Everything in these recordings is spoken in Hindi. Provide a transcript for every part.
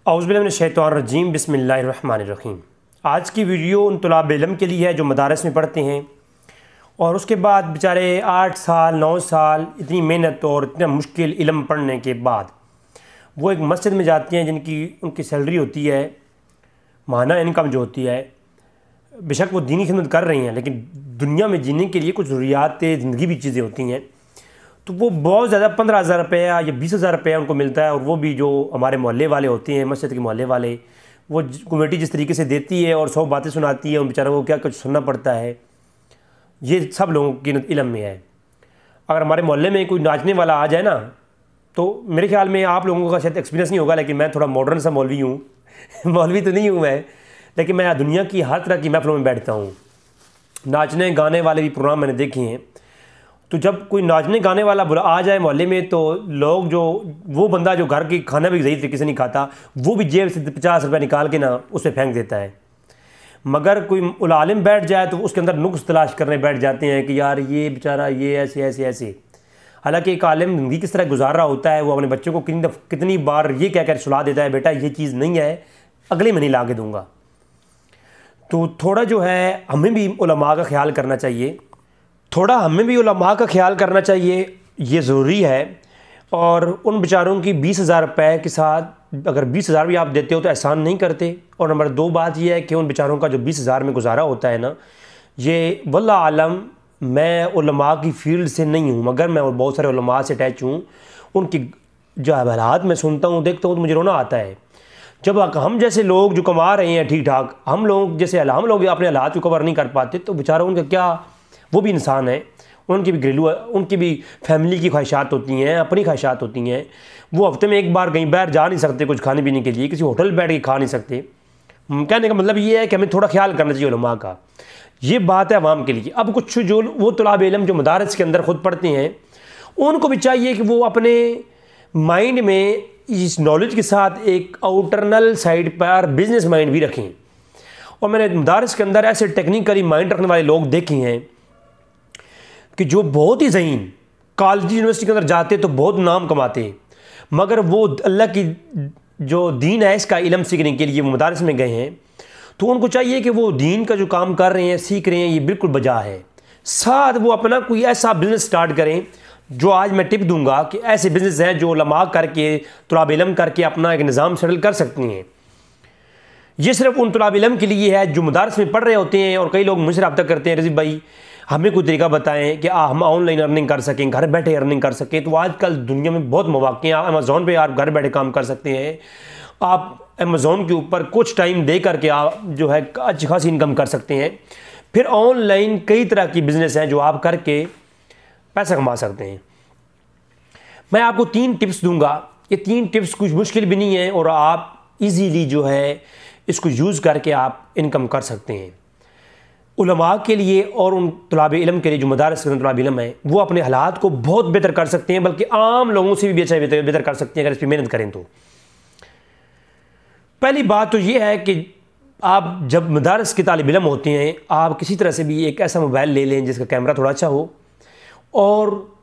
औज़ुबिल्लाहिमिनश्शैतानिर्रजीम बिस्मिल्लाहिर्रहमानिर्रहीम। आज की वीडियो उन तलाब इल्म के लिए है जो मदारस में पढ़ते हैं और उसके बाद बेचारे 8 साल 9 साल इतनी मेहनत और इतना मुश्किल इल्म पढ़ने के बाद वो एक मस्जिद में जाते हैं जिनकी उनकी सैलरी होती है, माहाना इनकम जो होती है। बेशक वो दीनी खिदमत कर रही हैं लेकिन दुनिया में जीने के लिए कुछ ज़रूरियात ज़िंदगी भी चीज़ें होती हैं। तो वो बहुत ज़्यादा 15,000 रुपया या 20,000 रुपया उनको मिलता है और वो भी जो हमारे मोहल्ले वाले होते हैं, मस्जिद के मोहल्ले वाले, वो कमेटी जिस तरीके से देती है और 100 बातें सुनाती है, उन बेचारों को क्या कुछ सुनना पड़ता है। ये सब लोगों की इल्म में है। अगर हमारे मोहल्ले में कोई नाचने वाला आ जाए ना, तो मेरे ख्याल में आप लोगों का शायद एक्सपीरियंस नहीं होगा, लेकिन मैं थोड़ा मॉडर्न सा मौलवी हूँ मौलवी तो नहीं हूँ मैं, लेकिन मैं दुनिया की हर तरह की महफिलों में बैठता हूँ। नाचने गाने वाले भी प्रोग्राम मैंने देखे हैं। तो जब कोई नाचने गाने वाला बुला आ जाए मोहल्ले में, तो लोग जो वो बंदा जो घर की खाना भी सही तरीके से नहीं खाता, वो भी जेब से 50 रुपये निकाल के ना उस पर फेंक देता है। मगर कोई आलिम बैठ जाए तो उसके अंदर नुक्स तलाश करने बैठ जाते हैं कि यार ये बेचारा ये ऐसे ऐसे ऐसे। हालांकि एक आलिम ज़िंदगी किस तरह गुजार रहा होता है, वो अपने बच्चों को कितनी बार ये कहकर सुला देता है, बेटा ये चीज़ नहीं है, अगले महीने ला के दूँगा। तो थोड़ा जो है हमें भी उलमा का ख्याल करना चाहिए, ये ज़रूरी है। और उन बेचारों की 20,000 रुपये के साथ अगर 20,000 भी आप देते हो तो एहसान नहीं करते। और नंबर 2 बात यह है कि उन बेचारों का जो 20,000 में गुजारा होता है ना, ये वल्लाह आलम मैं उलमा की फ़ील्ड से नहीं हूँ, मगर मैं बहुत सारे उलमा से अटैच हूँ। उनकी जो हालात मैं सुनता हूँ, देखता हूँ तो मुझे रोना आता है। जब हम जैसे लोग जो कमा रहे हैं ठीक ठाक, हम लोग अपने हालात को कवर नहीं कर पाते, तो बेचारा उनका क्या, वो भी इंसान है, उनकी भी फैमिली की ख्वाहिशात होती हैं, अपनी ख्वाहिशात होती हैं। वो हफ्ते में एक बार कहीं बाहर जा नहीं सकते कुछ खाने पीने के लिए, किसी होटल बैठ के खा नहीं सकते। कहने का मतलब ये है कि हमें थोड़ा ख्याल करना चाहिए उलमा का। ये बात है अवाम के लिए। अब कुछ जो वो तलाब इल्म जो मदारस के अंदर ख़ुद पढ़ते हैं, उनको भी चाहिए कि वो अपने माइंड में इस नॉलेज के साथ एक आउटरनल साइड पर बिजनेस माइंड भी रखें। और मैंने मदारस के अंदर ऐसे टेक्निकली माइंड रखने वाले लोग देखे हैं कि जो बहुत ही ज़हीन कॉलेज यूनिवर्सिटी के अंदर जाते तो बहुत नाम कमाते, मगर वो अल्लाह की जो दीन है इसका इल्म सीखने के लिए वो मदारस में गए हैं। तो उनको चाहिए कि वो दीन का जो काम कर रहे हैं, सीख रहे हैं, ये बिल्कुल बजा है। साथ वो अपना कोई ऐसा बिज़नेस स्टार्ट करें, जो आज मैं टिप दूंगा कि ऐसे बिज़नेस हैं जो उलमा करके तलाब इल्म करके अपना एक निज़ाम सेटल कर सकती हैं। ये सिर्फ उन तलाब इल्म के लिए है जो मदारस में पढ़ रहे होते हैं। और कई लोग मुझसे रब्ता करते हैं, रज़ीब भाई हमें कोई तरीका बताएं कि हम ऑनलाइन अर्निंग कर सकें, घर बैठे अर्निंग कर सकें। तो आजकल दुनिया में बहुत मौके हैं। अमेज़ॉन पे आप घर बैठे काम कर सकते हैं। आप अमेज़ॉन के ऊपर कुछ टाइम दे करके आप जो है अच्छी खासी इनकम कर सकते हैं। फिर ऑनलाइन कई तरह की बिज़नेस हैं जो आप करके पैसा कमा सकते हैं। मैं आपको 3 टिप्स दूंगा। ये 3 टिप्स कुछ मुश्किल भी नहीं है और आप इजीली जो है इसको यूज़ करके आप इनकम कर सकते हैं। उलमा के लिए और उन तलाब इल्म के लिए जो मदारस के तलाब इल्म है, वो अपने हालात को बहुत बेहतर कर सकते हैं, बल्कि आम लोगों से भी बेहतर कर सकते हैं अगर इस पर मेहनत करें तो। पहली बात तो ये है कि आप जब मदारस के तालिब इल्म होते हैं, आप किसी तरह से भी एक ऐसा मोबाइल ले लें जिसका कैमरा थोड़ा अच्छा हो और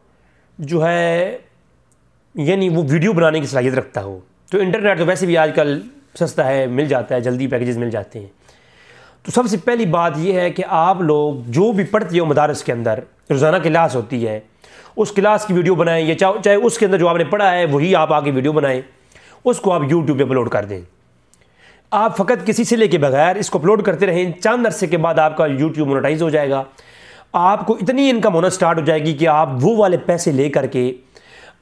जो है यानी वो वीडियो बनाने की सलाहियत रखता हो। तो इंटरनेट तो वैसे भी आजकल सस्ता है, मिल जाता है, जल्दी पैकेजेस मिल जाते हैं। तो सबसे पहली बात यह है कि आप लोग जो भी पढ़ते हो मदारस के अंदर, रोज़ाना क्लास होती है, उस क्लास की वीडियो बनाएं, या चाहे उसके अंदर जो आपने पढ़ा है वही आप आगे वीडियो बनाएं, उसको आप यूट्यूब पे अपलोड कर दें। आप फ़कत किसी से लेके बगैर इसको अपलोड करते रहें, चंद अरसे के बाद आपका यूट्यूब मोनेटाइज हो जाएगा। आपको इतनी इनकम होना स्टार्ट हो जाएगी कि आप वो वाले पैसे ले करके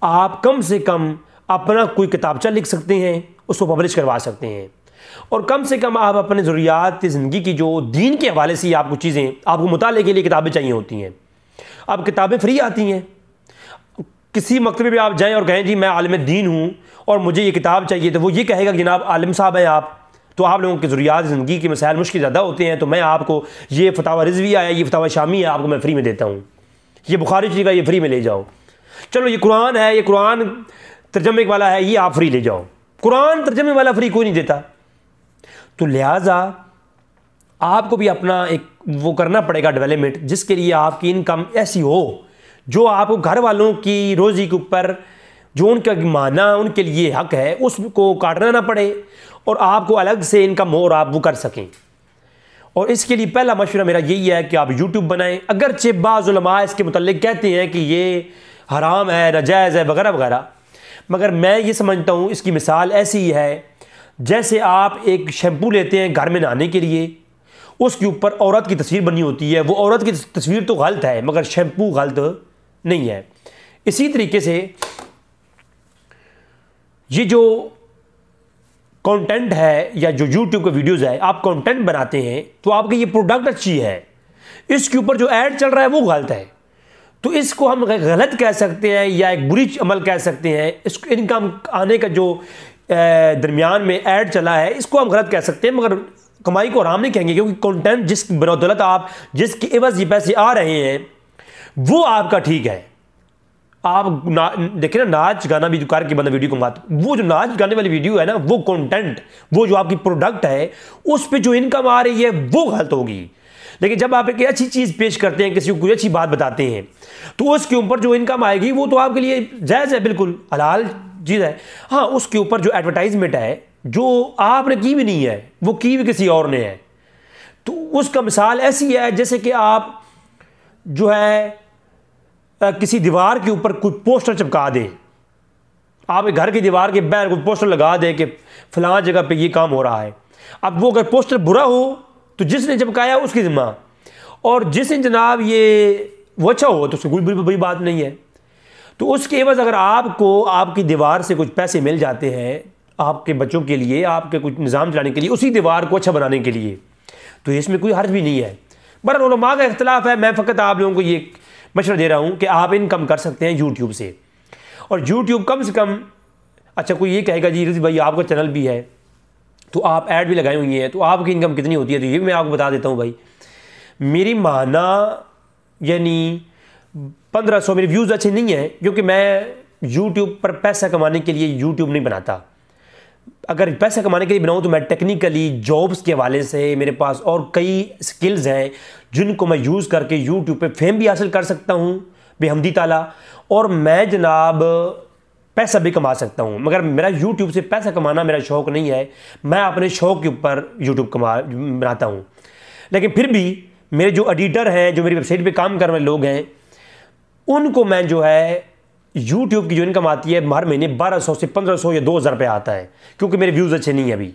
आप कम से कम अपना कोई किताबचा लिख सकते हैं, उसको पब्लिश करवा सकते हैं। और कम से कम आप अपने ज़रूरियात ज़िंदगी की जो दीन के हवाले से आपको चीज़ें, आपको मुताले के लिए किताबें चाहिए होती हैं। अब किताबें फ्री आती हैं। किसी मकतबे में आप जाएं और कहें जी मैं आलिम दीन हूँ और मुझे ये किताब चाहिए, तो वो ये कहेगा कि जनाब आलिम साहब हैं आप, तो आप लोगों के ज़रूरियात ज़िंदगी के मसाइल मुश्किल ज़्यादा होते हैं, तो मैं आपको ये फतावा रिज़वी आया, ये फतावा शामी है, आपको मैं फ्री में देता हूँ। ये बुखारी शरीफ है, ये फ्री में ले जाओ। चलो ये कुरान है, ये कुरान तर्जमे वाला है, ये आप फ्री ले जाओ। कुरान तर्जमे वाला फ्री कोई नहीं देता। तो लिहाजा आपको भी अपना एक वो करना पड़ेगा डेवलपमेंट, जिसके लिए आपकी इनकम ऐसी हो जो आपको घर वालों की रोज़ी के ऊपर जो उनका माना उनके लिए हक है उसको काटना ना पड़े और आपको अलग से इनकम हो और आप वो कर सकें। और इसके लिए पहला मशवरा मेरा यही है कि आप यूट्यूब बनाएं। अगरचे बाज़ उलमा इसके मुतल्लिक कहते हैं कि ये हराम है, नाजायज़ है, वगैरह वगैरह, मगर मैं ये समझता हूँ इसकी मिसाल ऐसी है जैसे आप एक शैम्पू लेते हैं घर में नहाने के लिए, उसके ऊपर औरत की तस्वीर बनी होती है, वो औरत की तस्वीर तो गलत है मगर शैम्पू गलत नहीं है। इसी तरीके से ये जो कंटेंट है या जो यूट्यूब के वीडियोस है, आप कंटेंट बनाते हैं तो आपकी ये प्रोडक्ट अच्छी है, इसके ऊपर जो ऐड चल रहा है वो गलत है, तो इसको हम गलत कह सकते हैं या एक बुरी अमल कह सकते हैं। इसको इनकम आने का जो दरमियान में ऐड चला है इसको हम गलत कह सकते हैं, मगर कमाई को आराम नहीं कहेंगे, क्योंकि कंटेंट जिस बदौलत आप जिसकी एवज ये पैसे आ रहे हैं वो आपका ठीक है। आप देखिए ना, नाच गाना भी जो करके बंदा वीडियो कमाता, वो जो नाच गाने वाली वीडियो है ना, वो कंटेंट, वो जो आपकी प्रोडक्ट है उस पर जो इनकम आ रही है वो गलत होगी। लेकिन जब आप एक अच्छी चीज़ पेश करते हैं, किसी को कोई अच्छी बात बताते हैं, तो उसके ऊपर जो इनकम आएगी वो तो आपके लिए जायज़ है, बिल्कुल हलाल चीज़ है। हाँ, उसके ऊपर जो एडवर्टाइजमेंट है जो आपने की भी नहीं है, वो की भी किसी और ने है, तो उसका मिसाल ऐसी है जैसे कि आप जो है किसी दीवार के ऊपर कुछ पोस्टर चिपका दें, आप घर की दीवार के बाहर कोई पोस्टर लगा दें कि फलां जगह पे ये काम हो रहा है। अब वो अगर पोस्टर बुरा हो तो जिसने चिपकाया उसकी जिम्मा, और जिसने जनाब ये वो अच्छा हो तो उसकी कोई बड़ी बात नहीं है। तो उसके एवज अगर आपको आपकी दीवार से कुछ पैसे मिल जाते हैं आपके बच्चों के लिए, आपके कुछ निज़ाम चलाने के लिए, उसी दीवार को अच्छा बनाने के लिए, तो इसमें कोई हर्ज भी नहीं है। बहरहाल उलमा का इख्तिलाफ है, मैं फ़कत आप लोगों को ये मशवरा दे रहा हूँ कि आप इनकम कर सकते हैं यूट्यूब से। और यूट्यूब कम से कम, अच्छा कोई ये कहेगा जी रिज़ी भाई आपका चैनल भी है तो आप ऐड भी लगाए हुई हैं तो आपकी इनकम कितनी होती है, तो ये भी मैं आपको बता देता हूँ भाई। मेरी माना यानी 1500 मेरे व्यूज़ अच्छे नहीं हैं, क्योंकि मैं यूट्यूब पर पैसा कमाने के लिए यूट्यूब नहीं बनाता। अगर पैसा कमाने के लिए बनाऊँ तो मैं टेक्निकली जॉब्स के हवाले से मेरे पास और कई स्किल्स हैं जिनको मैं यूज़ करके यूट्यूब पे फेम भी हासिल कर सकता हूँ बेहमदी ताला, और मैं जनाब पैसा भी कमा सकता हूँ। मगर मेरा यूट्यूब से पैसा कमाना मेरा शौक़ नहीं है, मैं अपने शौक़ के ऊपर यूट्यूब बनाता हूँ। लेकिन फिर भी मेरे जो एडिटर हैं, जो मेरी वेबसाइट पे काम करने वाले लोग हैं, उनको मैं जो है यूट्यूब की जो इनकम आती है हर महीने 1200 से 1500 या 2000 रुपये आता है, क्योंकि मेरे व्यूज़ अच्छे नहीं है अभी।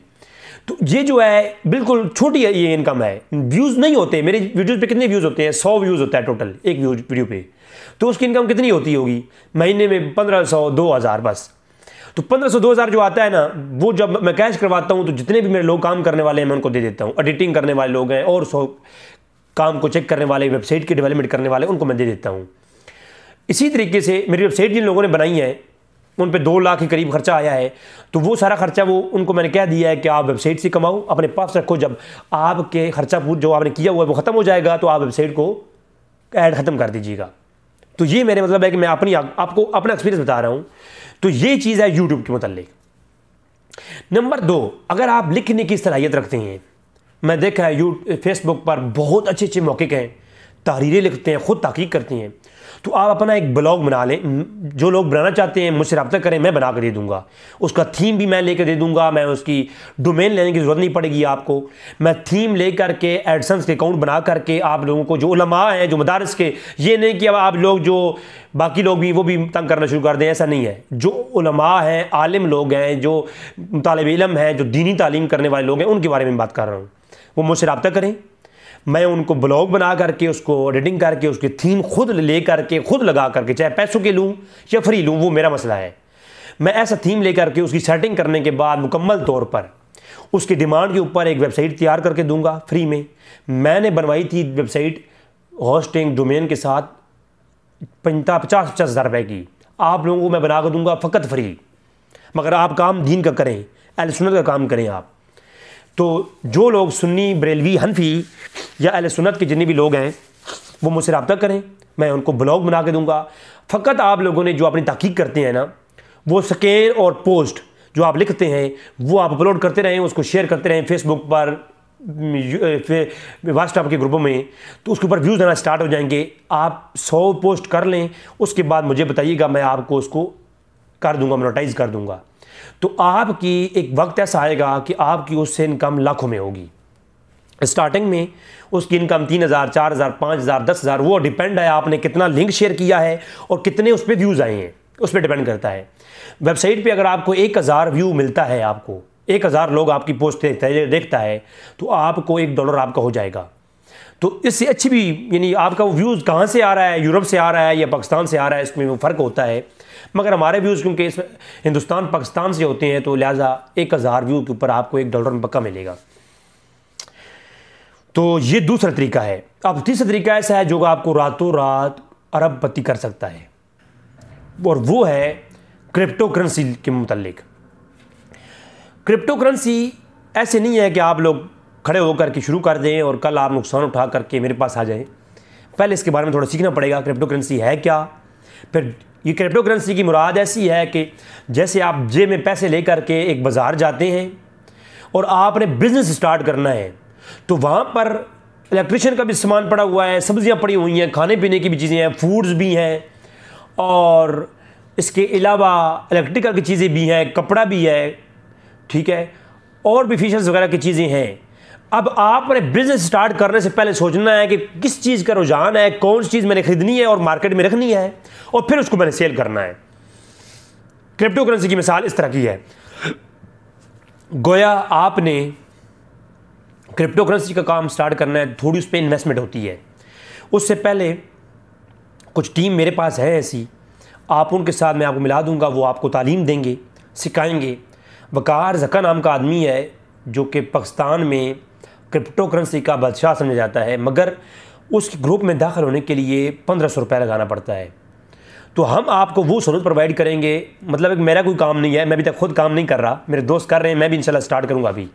तो ये जो है बिल्कुल छोटी है, ये इनकम है। व्यूज़ नहीं होते मेरे वीडियोज़ पे, कितने व्यूज़ होते हैं? 100 व्यूज़ होता है टोटल एक वीडियो पे, तो उसकी इनकम कितनी होती होगी? महीने में 1500 2000 बस। तो 1500 2000 जो आता है ना, वो जब मैं कैश करवाता हूँ तो जितने भी मेरे लोग काम करने वाले हैं मैं उनको दे देता हूँ। एडिटिंग करने वाले लोग हैं और 100 काम को चेक करने वाले, वेबसाइट की डेवलपमेंट करने वाले, उनको मैं दे देता हूँ। इसी तरीके से मेरी वेबसाइट जिन लोगों ने बनाई है उन पे 2 लाख के करीब खर्चा आया है, तो वो सारा खर्चा वो उनको मैंने कह दिया है कि आप वेबसाइट से कमाओ, अपने पास रखो। जब आपके खर्चा जो आपने किया हुआ है वो ख़त्म हो जाएगा तो आप वेबसाइट को ऐड ख़त्म कर दीजिएगा। तो ये मेरे मतलब है कि मैं आपको अपना एक्सपीरियंस बता रहा हूँ। तो ये चीज़ है यूट्यूब के मुतालिक। नंबर 2, अगर आप लिखने की सलाहियत रखते हैं, मैं देखा है फेसबुक पर बहुत अच्छे अच्छे मौक़िक़ हैं, तहरीरें लिखते हैं, ख़ुद तहक़ीक़ करती हैं, तो आप अपना एक ब्लॉग बना लें। जो लोग बनाना चाहते हैं मुझसे रब्ता करें, मैं बना कर दे दूंगा। उसका थीम भी मैं लेकर दे दूंगा, मैं उसकी डोमेन लेने की ज़रूरत नहीं पड़ेगी आपको। मैं थीम ले करके एडसेंस के अकाउंट बना करके आप लोगों को, जो उलमा हैं, जो मदारिस के, ये नहीं कि अब आप लोग जो बाकी लोग भी वो भी तंग करना शुरू कर दें, ऐसा नहीं है। जो उलमा हैं, आलिम लोग हैं, जो तालिब इल्म हैं, जो दीनी तालीम करने वाले लोग हैं, उनके बारे में बात कर रहा हूँ। वो मुझसे रब्ता करें, मैं उनको ब्लॉग बना करके उसको एडिटिंग करके उसकी थीम खुद ले करके खुद लगा करके, चाहे पैसों के लूँ या फ्री लूँ, वो मेरा मसला है। मैं ऐसा थीम ले करके उसकी सेटिंग करने के बाद मुकम्मल तौर पर उसकी डिमांड के ऊपर एक वेबसाइट तैयार करके दूंगा फ्री में। मैंने बनवाई थी वेबसाइट होस्टिंग डोमेन के साथ 50-50 हज़ार रुपये की, आप लोगों को मैं बना कर दूँगा फ़कत फ्री। मगर आप काम दीन का करें, अहले सुन्नत का काम करें आप। तो जो लोग सुन्नी, बरेलवी, हनफी या अहले सुन्नत के जितने भी लोग हैं वो मुझसे रब्ता करें, मैं उनको ब्लॉग बना के दूंगा। फ़कत आप लोगों ने जो अपनी तहक़ीक़ करते हैं ना, वो स्कैन और पोस्ट जो आप लिखते हैं वो आप अपलोड करते रहें, उसको शेयर करते रहें फेसबुक पर, व्हाट्सएप के ग्रुपों में, तो उसके ऊपर व्यूज़ आना स्टार्ट हो जाएंगे। आप 100 पोस्ट कर लें, उसके बाद मुझे बताइएगा, मैं आपको उसको कर दूंगा, मोनेटाइज कर दूंगा, तो आपकी एक वक्त ऐसा आएगा कि आपकी उससे इनकम लाखों में होगी। स्टार्टिंग में उसकी इनकम 3,000, 4,000, 5,000, 10,000, वो डिपेंड है आपने कितना लिंक शेयर किया है और कितने उस पर व्यूज़ आए हैं, उस पर डिपेंड करता है। वेबसाइट पे अगर आपको 1,000 व्यू मिलता है, आपको 1,000 लोग आपकी पोस्ट देखता है, तो आपको $1 आपका हो जाएगा। तो इससे अच्छी भी, यानी आपका वो व्यूज़ कहाँ से आ रहा है, यूरोप से आ रहा है या पाकिस्तान से आ रहा है, इसमें वो फ़र्क होता है। मगर हमारे व्यूज़ क्योंकि इस हिंदुस्तान पाकिस्तान से होते हैं, तो लिहाजा 1,000 व्यू के ऊपर आपको $1 में पक्का मिलेगा। तो ये दूसरा तरीका है। अब तीसरा तरीका ऐसा है जो आपको रातों रात अरबपति कर सकता है, और वो है क्रिप्टो करेंसी के मुतालिक। क्रिप्टो करेंसी ऐसे नहीं है कि आप लोग खड़े होकर के शुरू कर दें और कल आप नुकसान उठा करके मेरे पास आ जाएं। पहले इसके बारे में थोड़ा सीखना पड़ेगा, क्रिप्टो करेंसी है क्या। फिर ये क्रिप्टो करेंसी की मुराद ऐसी है कि जैसे आप जेब में पैसे लेकर के एक बाज़ार जाते हैं और आपने बिज़नेस स्टार्ट करना है, तो वहाँ पर इलेक्ट्रिशियन का भी सामान पड़ा हुआ है, सब्जियाँ पड़ी हुई हैं, खाने पीने की भी चीज़ें हैं, फूड्स भी हैं, और इसके अलावा इलेक्ट्रिकल की चीज़ें भी हैं, कपड़ा भी है, ठीक है, और भी फिशर्स वगैरह की चीज़ें हैं। अब आपने बिज़नेस स्टार्ट करने से पहले सोचना है कि किस चीज़ का रुझान है, कौन सी चीज़ मैंने ख़रीदनी है और मार्केट में रखनी है, और फिर उसको मैंने सेल करना है। क्रिप्टो करेंसी की मिसाल इस तरह की है, गोया आपने क्रिप्टो करेंसी का काम स्टार्ट करना है, थोड़ी उस पर इन्वेस्टमेंट होती है। उससे पहले कुछ टीम मेरे पास है ऐसी, आप उनके साथ मैं आपको मिला दूंगा, वो आपको तालीम देंगे, सिखाएंगे। वकार ज़का नाम का आदमी है जो कि पाकिस्तान में क्रिप्टो करेंसी का बादशाह समझा जाता है, मगर उस ग्रुप में दाखिल होने के लिए 1,500 रुपये लगाना पड़ता है। तो हम आपको वो सहूलत प्रोवाइड करेंगे। मतलब मेरा कोई काम नहीं है, मैं अभी तक खुद काम नहीं कर रहा, मेरे दोस्त कर रहे हैं, मैं भी इंशाल्लाह स्टार्ट करूँगा। अभी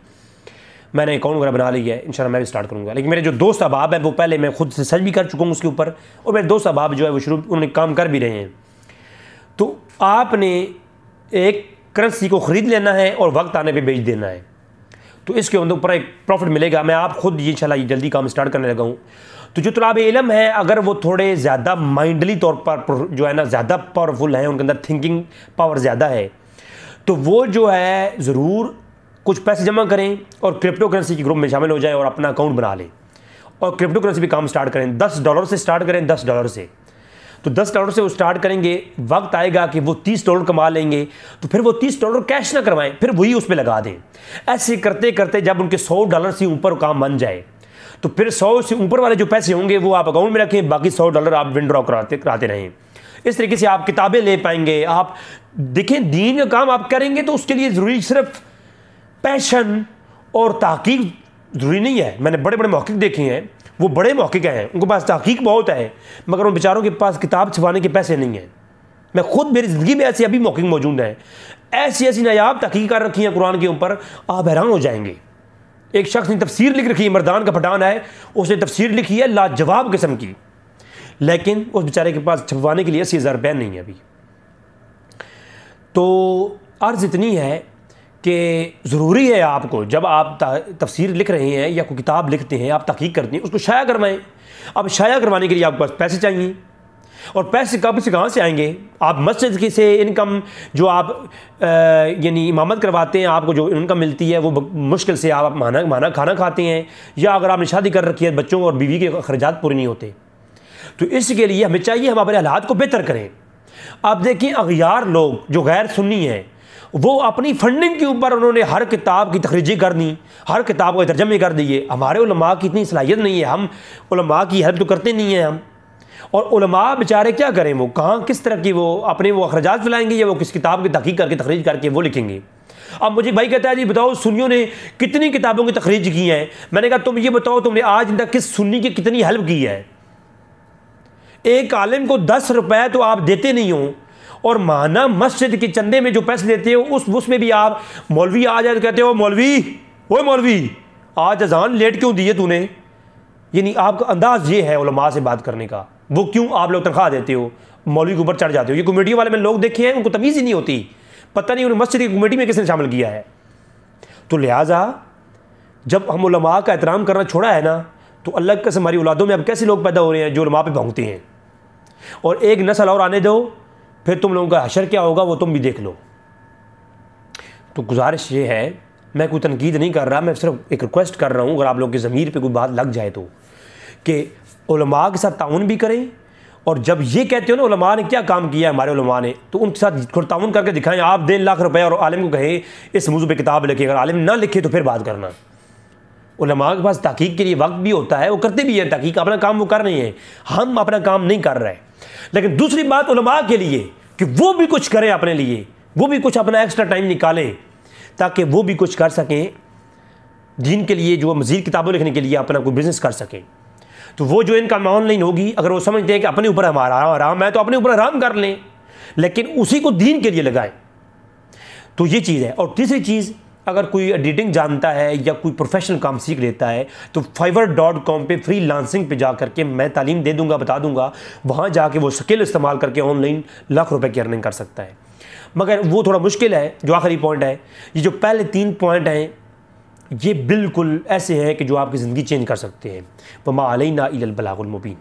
मैंने अकाउंट वगैरह बना लिया है, इंशाल्लाह मैं भी स्टार्ट करूँगा। लेकिन मेरे जो दोस्त अहबाब है वो पहले मैं खुद से सर्च भी कर चुका हूँ उसके ऊपर, और मेरे दोस्त अहबाब जो है वो शुरू उन्होंने काम कर भी रहे हैं। तो आपने एक करेंसी को ख़रीद लेना है और वक्त आने पे बेच देना है, तो इसके ऊपर एक प्रॉफिट मिलेगा। मैं आप खुद ये इंशाल्लाह जल्दी काम स्टार्ट करने लगा हूँ। तो जो तलाब इल्म है, अगर वो थोड़े ज़्यादा माइंडली तौर पर जो है ना ज़्यादा पावरफुल हैं, उनके अंदर थिंकिंग पावर ज़्यादा है, तो वो जो है ज़रूर कुछ पैसे जमा करें और क्रिप्टो करेंसी के ग्रुप में शामिल हो जाएं और अपना अकाउंट बना लें और क्रिप्टो करेंसी पे काम स्टार्ट करें। $10 से स्टार्ट करें, $10 से। तो $10 से वो स्टार्ट करेंगे, वक्त आएगा कि वो $30 कमा लेंगे, तो फिर वो $30 कैश ना करवाएं, फिर वही उस पर लगा दें। ऐसे करते करते जब उनके $100 से ऊपर काम बन जाए, तो फिर 100 से ऊपर वाले जो पैसे होंगे वो आप अकाउंट में रखें, बाकी $100 आप विंड्रॉ कराते रहें। इस तरीके से आप किताबें ले पाएंगे। आप देखें, दीन का काम आप करेंगे तो उसके लिए ज़रूरी सिर्फ पैशन और तहकीक ज़रूरी नहीं है। मैंने बड़े बड़े मौक़िक़ देखे हैं, वो बड़े मौक़िक़ हैं, उनके पास तहकीक बहुत है, मगर उन बेचारों के पास किताब छपाने के पैसे नहीं हैं। मैं खुद, मेरी ज़िंदगी में ऐसे अभी मौक़िक़ मौजूद हैं, ऐसी ऐसी नायाब तहकीक कर रखी हैं कुरान के ऊपर, आप हैरान हो जाएंगे। एक शख्स ने तफसीर लिख रखी है, मर्दान का पठान है, उसने तफसीर लिखी है लाजवाब किस्म की, लेकिन उस बेचारे के पास छपवाने के लिए 80,000 रुपये नहीं है अभी। तो अर्ज़ इतनी है कि ज़रूरी है आपको, जब आप तफसीर लिख रहे हैं या कोई किताब लिखते हैं, आप तहकीक करते हैं, उसको शाया करवाएं। अब शाया करवाने के लिए आपके पास पैसे चाहिए, और पैसे कब से कहाँ से आएंगे? आप मस्जिद की से इनकम जो आप यानी इमामत करवाते हैं, आपको जो इनकम मिलती है वो मुश्किल से आप माना खाना खाते हैं, या अगर आपने शादी कर रखी है, बच्चों और बीवी के खर्चात पूरे नहीं होते। तो इसके लिए हमें चाहिए हम अपने हालात को बेहतर करें। आप देखिए, अगयार लोग जो गैर सुन्नी हैं, वो अपनी फंडिंग के ऊपर उन्होंने हर किताब की तखरीजी कर दी, हर किताब को तर्जमे कर दिए। हमारे उलमा की इतनी सलाहियत नहीं है, हम उलमा की हेल्प तो करते नहीं हैं हम। और उलमा बेचारे क्या करें, वो कहाँ किस तरह की वो अपने वो अखराजात फैलाएंगे, या वो किस किताब की तहकीक करके तखरीज करके वो लिखेंगे। अब मुझे भाई कहता है, जी बताओ सुन्नियों ने कितनी किताबों की तखरीज की है। मैंने कहा तुम ये बताओ, तुमने आज तक किस सुन्नी की कितनी हेल्प की है? एक आलिम को 10 रुपए तो आप देते नहीं हो, और माना मस्जिद के चंदे में जो पैसे देते हो उसमें भी आप, मौलवी आ जाए तो कहते हो मौलवी, ओए मौलवी आज अजान लेट क्यों दी है तूने? यानी आपका अंदाज ये है उलमा से बात करने का, वो क्यों आप लोग तनख्वाह देते हो, मौलवी के ऊपर चढ़ जाते हो। ये कमेटी वाले में लोग देखे हैं, उनको तमीज़ ही नहीं होती, पता नहीं उन्हें मस्जिद की कमेटी में किसने शामिल किया है। तो लिहाजा जब हम उलमा का एहतराम करना छोड़ा है ना, तो अल्लाह के हमारी औलादों में अब कैसे लोग पैदा हो रहे हैं जो उलमा पे भौंकते हैं। और एक नस्ल और आने दो फिर तुम लोगों का हशर क्या होगा वो तुम भी देख लो। तो गुजारिश ये है, मैं कोई तनकीद नहीं कर रहा, मैं सिर्फ एक रिक्वेस्ट कर रहा हूँ, अगर आप लोगों की ज़मीर पे कोई बात लग जाए तो, कि उलमा के साथ ताउन भी करें, और जब ये कहते हो ना उलमा ने क्या काम किया है हमारे उलमा ने, तो उनके साथ ताउन करके दिखाएं। आप 1.5 लाख रुपए और आलिम को कहें इस मौजू पे किताब लिखे, अगर आलिम ना लिखे तो फिर बात करना। उलमा के पास तहकीक के लिए वक्त भी होता है, वो करते भी हैं तहकीक, अपना काम वो कर रहे हैं, हम अपना काम नहीं कर रहे। लेकिन दूसरी बात उलमा के लिए कि वो भी कुछ करें अपने लिए, वो भी कुछ अपना एक्स्ट्रा टाइम निकालें ताकि वो भी कुछ कर सकें दीन के लिए, जो मज़ीद किताबों लिखने के लिए अपना कोई बिज़नेस कर सकें। तो वो जो इनका ऑनलाइन होगी, अगर वो समझते हैं कि अपने ऊपर हमारा आराम है तो अपने ऊपर आराम कर लें, लेकिन उसी को दीन के लिए लगाएं। तो ये चीज़ है। और तीसरी चीज़, अगर कोई एडिटिंग जानता है या कोई प्रोफेशनल काम सीख लेता है तो fiverr.com पे फ्रीलांसिंग पे जा करके मैं तालीम दे दूंगा, बता दूंगा, वहाँ जाके वो स्किल इस्तेमाल करके ऑनलाइन लाख रुपए की अर्निंग कर सकता है। मगर वो थोड़ा मुश्किल है। जो आखिरी पॉइंट है, ये जो पहले 3 पॉइंट हैं ये बिल्कुल ऐसे हैं कि जो आपकी ज़िंदगी चेंज कर सकते हैं। वमा अलैना इल्लल बलागुल मुबीन।